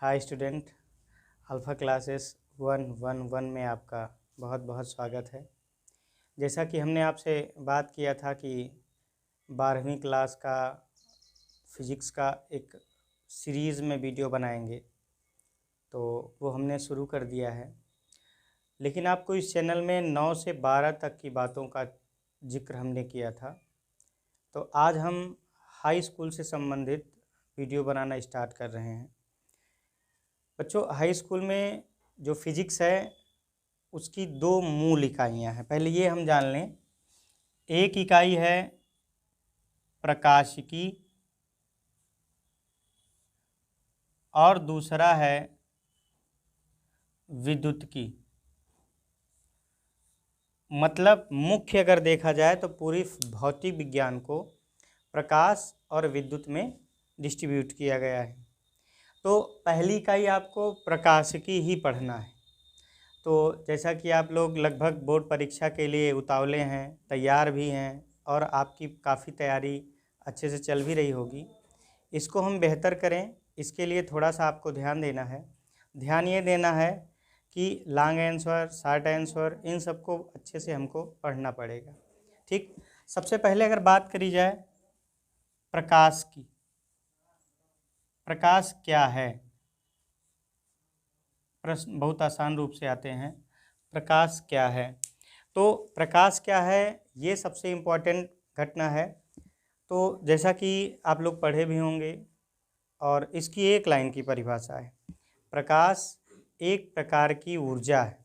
Hi student, alpha classes 111 में आपका बहुत बहुत स्वागत है। जैसा कि हमने आपसे बात किया था कि 12वीं क्लास का फ़िज़िक्स का एक सीरीज़ में वीडियो बनाएंगे, तो वो हमने शुरू कर दिया है। लेकिन आपको इस चैनल में 9 से 12 तक की बातों का जिक्र हमने किया था, तो आज हम हाई स्कूल से संबंधित वीडियो बनाना स्टार्ट कर रहे हैं। बच्चों, हाई स्कूल में जो फिज़िक्स है उसकी दो मूल इकाइयाँ हैं। पहले ये हम जान लें, एक इकाई है प्रकाशिकी और दूसरा है विद्युतिकी। मतलब मुख्य अगर देखा जाए तो पूरी भौतिक विज्ञान को प्रकाश और विद्युत में डिस्ट्रीब्यूट किया गया है। तो पहली इकाई आपको प्रकाशिकी ही पढ़ना है। तो जैसा कि आप लोग लगभग बोर्ड परीक्षा के लिए उतावले हैं, तैयार भी हैं और आपकी काफ़ी तैयारी अच्छे से चल भी रही होगी, इसको हम बेहतर करें, इसके लिए थोड़ा सा आपको ध्यान देना है। ध्यान ये देना है कि लॉन्ग आंसर, शॉर्ट आंसर, इन सबको अच्छे से हमको पढ़ना पड़ेगा। ठीक, सबसे पहले अगर बात करी जाए प्रकाश की, प्रकाश क्या है? प्रश्न बहुत आसान रूप से आते हैं, प्रकाश क्या है? तो प्रकाश क्या है, ये सबसे इम्पोर्टेंट घटना है। तो जैसा कि आप लोग पढ़े भी होंगे और इसकी एक लाइन की परिभाषा है, प्रकाश एक प्रकार की ऊर्जा है।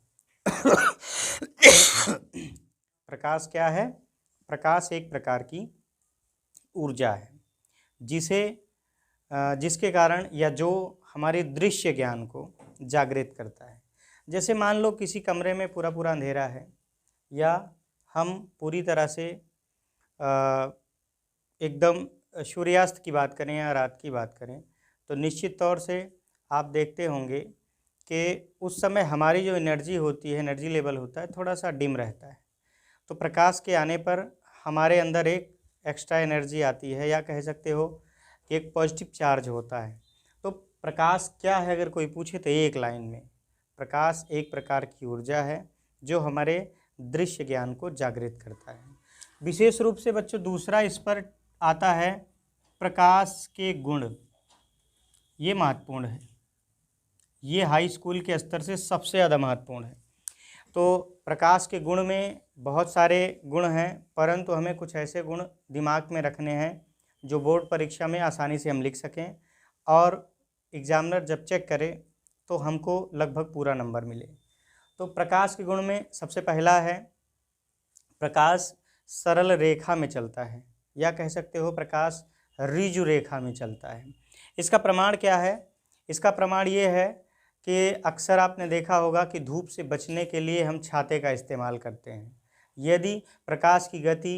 प्रकाश क्या है? प्रकाश एक प्रकार की ऊर्जा है जिसके कारण या जो हमारे दृश्य ज्ञान को जागृत करता है। जैसे मान लो किसी कमरे में पूरा पूरा अंधेरा है, या हम पूरी तरह से एकदम सूर्यास्त की बात करें या रात की बात करें, तो निश्चित तौर से आप देखते होंगे कि उस समय हमारी जो एनर्जी होती है, एनर्जी लेवल होता है, थोड़ा सा डिम रहता है। तो प्रकाश के आने पर हमारे अंदर एक एक्स्ट्रा एनर्जी आती है, या कह सकते हो कि एक पॉजिटिव चार्ज होता है। तो प्रकाश क्या है अगर कोई पूछे तो एक लाइन में, प्रकाश एक प्रकार की ऊर्जा है जो हमारे दृश्य ज्ञान को जागृत करता है। विशेष रूप से बच्चों दूसरा इस पर आता है प्रकाश के गुण। ये महत्वपूर्ण है, ये हाई स्कूल के स्तर से सबसे ज़्यादा महत्वपूर्ण है। तो प्रकाश के गुण में बहुत सारे गुण हैं, परंतु हमें कुछ ऐसे गुण दिमाग में रखने हैं जो बोर्ड परीक्षा में आसानी से हम लिख सकें और एग्जामिनर जब चेक करे तो हमको लगभग पूरा नंबर मिले। तो प्रकाश के गुण में सबसे पहला है, प्रकाश सरल रेखा में चलता है, या कह सकते हो प्रकाश ऋजु रेखा में चलता है। इसका प्रमाण क्या है? इसका प्रमाण ये है कि अक्सर आपने देखा होगा कि धूप से बचने के लिए हम छाते का इस्तेमाल करते हैं। यदि प्रकाश की गति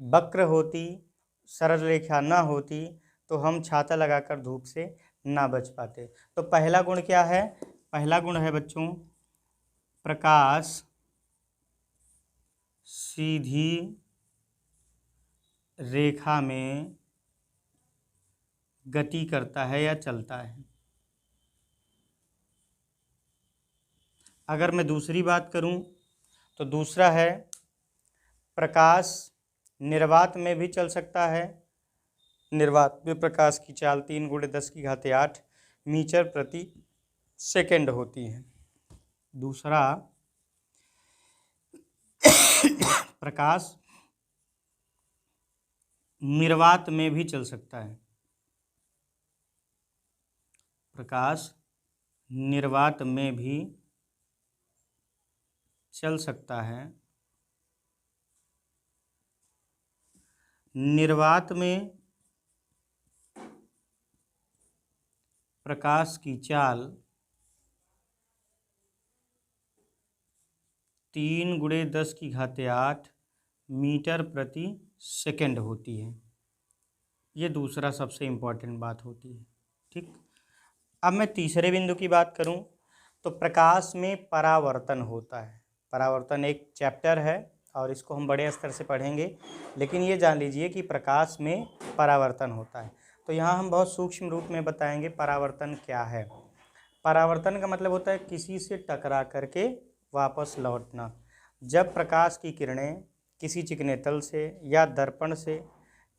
वक्र होती, सरल रेखा ना होती, तो हम छाता लगाकर धूप से ना बच पाते। तो पहला गुण क्या है? पहला गुण है बच्चों, प्रकाश सीधी रेखा में गति करता है या चलता है। अगर मैं दूसरी बात करूं तो दूसरा है, प्रकाश निर्वात में भी चल सकता है। निर्वात में प्रकाश की चाल 3 × 10⁸ मीटर प्रति सेकंड होती है। दूसरा, प्रकाश निर्वात में भी चल सकता है। प्रकाश निर्वात में भी चल सकता है। निर्वात में प्रकाश की चाल 3 × 10⁸ मीटर प्रति सेकंड होती है। ये दूसरा सबसे इम्पोर्टेंट बात होती है। ठीक, अब मैं तीसरे बिंदु की बात करूं तो प्रकाश में परावर्तन होता है। परावर्तन एक चैप्टर है और इसको हम बड़े स्तर से पढ़ेंगे, लेकिन ये जान लीजिए कि प्रकाश में परावर्तन होता है। तो यहाँ हम बहुत सूक्ष्म रूप में बताएंगे परावर्तन क्या है। परावर्तन का मतलब होता है किसी से टकरा करके वापस लौटना। जब प्रकाश की किरणें किसी चिकने तल से या दर्पण से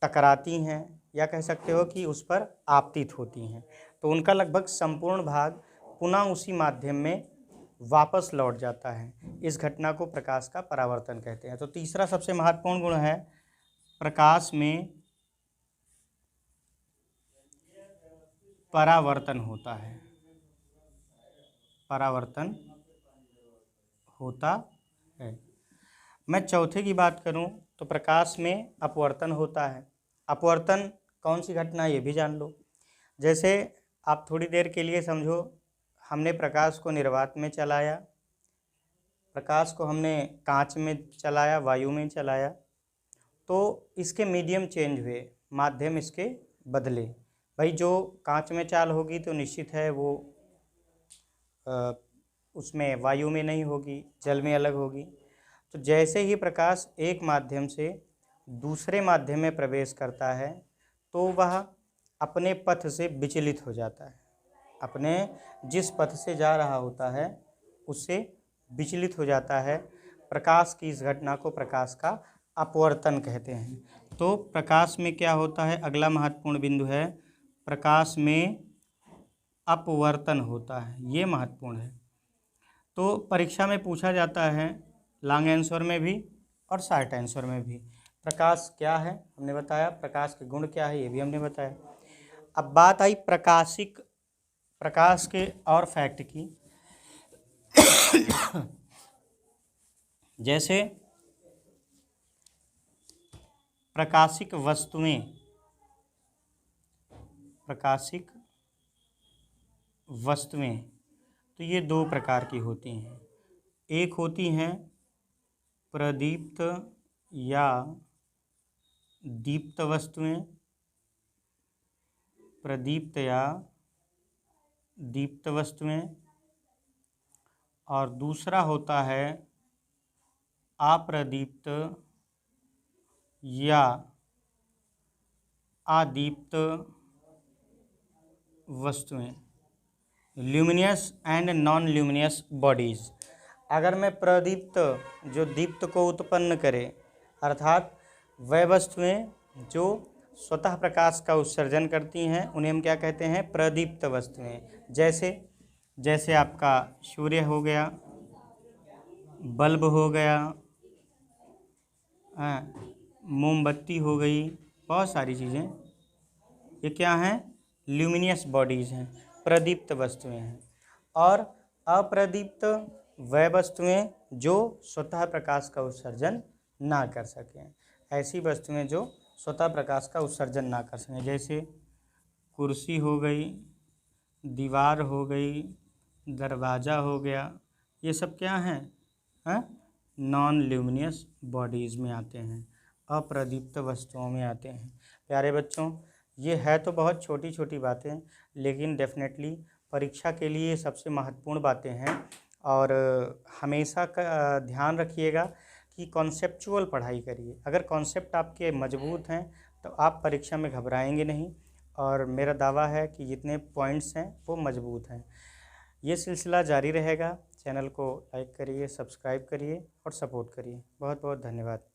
टकराती हैं या कह सकते हो कि उस पर आपतित होती हैं, तो उनका लगभग संपूर्ण भाग पुनः उसी माध्यम में वापस लौट जाता है। इस घटना को प्रकाश का परावर्तन कहते हैं। तो तीसरा सबसे महत्वपूर्ण गुण है प्रकाश में परावर्तन होता है। परावर्तन होता है। मैं चौथे की बात करूं तो प्रकाश में अपवर्तन होता है। अपवर्तन कौन सी घटना है ये भी जान लो। जैसे आप थोड़ी देर के लिए समझो, हमने प्रकाश को निर्वात में चलाया, प्रकाश को हमने कांच में चलाया, वायु में चलाया, तो इसके मीडियम चेंज हुए, माध्यम इसके बदले। भाई जो कांच में चाल होगी तो निश्चित है वो उसमें वायु में नहीं होगी, जल में अलग होगी। तो जैसे ही प्रकाश एक माध्यम से दूसरे माध्यम में प्रवेश करता है तो वह अपने पथ से विचलित हो जाता है, अपने जिस पथ से जा रहा होता है उससे विचलित हो जाता है। प्रकाश की इस घटना को प्रकाश का अपवर्तन कहते हैं। तो प्रकाश में क्या होता है, अगला महत्वपूर्ण बिंदु है प्रकाश में अपवर्तन होता है, ये महत्वपूर्ण है। तो परीक्षा में पूछा जाता है लॉन्ग आंसर में भी और शॉर्ट आंसर में भी। प्रकाश क्या है हमने बताया, प्रकाश के गुण क्या है ये भी हमने बताया। अब बात आई प्रकाश के और फैक्ट की। जैसे प्रकाशिक वस्तुएं तो ये दो प्रकार की होती हैं। एक होती हैं प्रदीप्त या दीप्त वस्तुएं, प्रदीप्त या दीप्त वस्तुएं, और दूसरा होता है अप्रदीप्त या अदीप्त वस्तुएं, luminous and non luminous bodies. अगर मैं प्रदीप्त जो दीप्त को उत्पन्न करे, अर्थात वह वस्तुएं जो स्वतः प्रकाश का उत्सर्जन करती हैं, उन्हें हम क्या कहते हैं, प्रदीप्त वस्तुएं। जैसे आपका सूर्य हो गया, बल्ब हो गया, मोमबत्ती हो गई, बहुत सारी चीज़ें, ये क्या हैं, ल्यूमिनियस बॉडीज़ हैं, प्रदीप्त वस्तुएं हैं। और अप्रदीप्त वह वस्तुएं जो स्वतः प्रकाश का उत्सर्जन ना कर सकें, ऐसी वस्तुएं जो स्वतः प्रकाश का उत्सर्जन ना कर सकें, जैसे कुर्सी हो गई, दीवार हो गई, दरवाज़ा हो गया, ये सब क्या हैं, नॉन ल्यूमिनियस बॉडीज़ में आते हैं, अप्रदीप्त वस्तुओं में आते हैं। प्यारे बच्चों, ये है तो बहुत छोटी छोटी बातें, लेकिन डेफिनेटली परीक्षा के लिए सबसे महत्वपूर्ण बातें हैं। और हमेशा का ध्यान रखिएगा कि कॉन्सेप्चुअल पढ़ाई करिए। अगर कॉन्सेप्ट आपके मजबूत हैं तो आप परीक्षा में घबराएंगे नहीं, और मेरा दावा है कि जितने पॉइंट्स हैं वो मजबूत हैं। ये सिलसिला जारी रहेगा। चैनल को लाइक करिए, सब्सक्राइब करिए और सपोर्ट करिए। बहुत बहुत धन्यवाद।